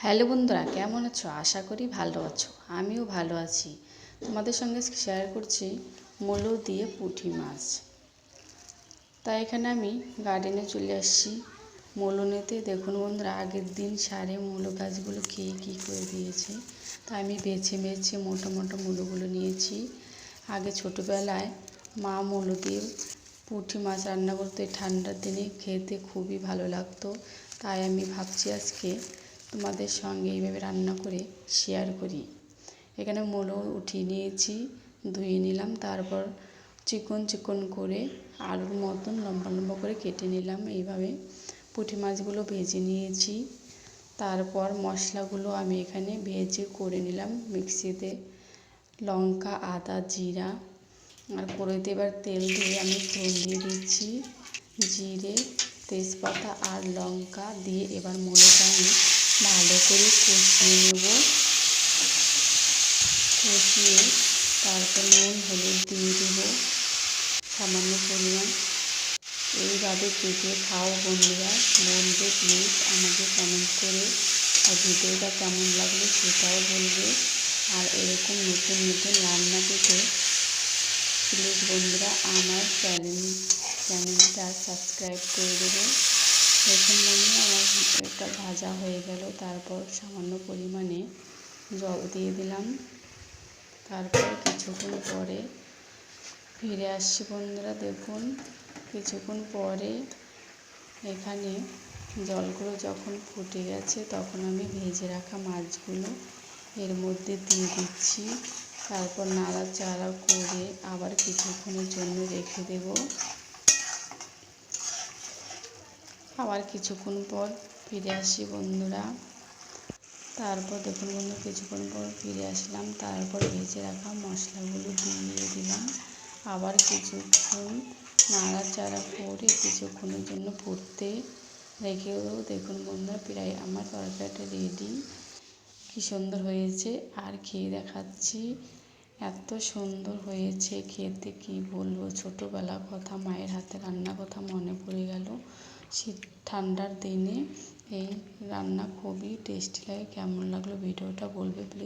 Hello বন্ধুরা, কেমন আছো? আশা করি ভালো আছো। আমিও ভালো আছি। তোমাদের সঙ্গে শেয়ার করছি মূলো দিয়ে পুঁটি মাছ। তাই এখানে আমি গার্ডেনে চলে আসছি মূলো নিতে। দেখুন বন্ধুরা, আগের দিন সারে মূলো গাছগুলো খেয়ে কী করে দিয়েছে। তাই আমি বেছে বেছে মোটা মোটা মূলোগুলো নিয়েছি। আগে ছোটোবেলায় মা মূলো দিয়ে পুঁটি মাছ রান্না করতে ঠান্ডার দিনে খেতে খুবই ভালো লাগতো। তাই আমি ভাবছি আজকে তোমাদের সঙ্গে এইভাবে রান্না করে শেয়ার করি। এখানে মূলো উঠিয়ে নিয়েছি, ধুয়ে নিলাম, তারপর চিকন চিকন করে আলুর মতন লম্বা লম্বা করে কেটে নিলাম। এইভাবে পুঁটি মাছগুলো ভেজে নিয়েছি। তারপর মশলাগুলো আমি এখানে ভেজে করে নিলাম মিক্সিতে। লঙ্কা, আদা, জিরা আর কড়াইতে এবার তেল দিয়ে আমি ফোড়ন দিয়ে দিচ্ছি। জিরে, তেজপাতা আর লঙ্কা দিয়ে এবার মূলোটা আমি ভালো করে কষিয়ে নেব। কষিয়ে তারপর নুন হলুদ দিয়ে দেব সামান্য পরিমাণ। এইভাবে কেটে খাও বন্ধুরা। বলবে প্লিজ আমাকে কমেন্ট করে, আর ভিডিওটা কেমন লাগলো সেটাও বলবে। আর এরকম নতুন নতুন রান্না পেতে প্লিজ বন্ধুরা আমার চ্যানেলটা সাবস্ক্রাইব করে দেবে। দেখুন বন্ধুরা, আমার এটা ভাজা হয়ে গেল। তারপর সামান্য পরিমাণে জল দিয়ে দিলাম। তারপর কিছুক্ষণ পরে ফিরে আসছি বন্ধুরা। দেখুন কিছুক্ষণ পরে এখানে জলগুলো যখন ফুটে গেছে তখন আমি ভেজে রাখা মাছগুলো এর মধ্যে দিয়ে দিচ্ছি। তারপর নাড়াচাড়া করে আবার কিছুক্ষণের জন্য রেখে দেব। আবার কিছুক্ষণ পর ফিরে আসি বন্ধুরা। তারপর দেখুন বন্ধু, কিছুক্ষণ পর ফিরে আসলাম। তারপর ভেজে রাখা মশলাগুলো দিয়ে দিলাম। আবার কিছুক্ষণ নাড়াচাড়া করে কিছুক্ষণের জন্য ফুটতে রেখে দেবো। দেখুন বন্ধুরা, প্রায় আমার তরকারিটা রেডি। কি সুন্দর হয়েছে আর খেয়ে দেখাচ্ছি। এত সুন্দর হয়েছে খেতে কি বলবো। ছোটোবেলার কথা, মায়ের হাতে রান্নার কথা মনে পড়ে গেল। শীত ঠান্ডার দিনে এই রান্না খুবই টেস্টি লাগে। কেমন লাগলো ভিডিওটা বলবে প্লিজ।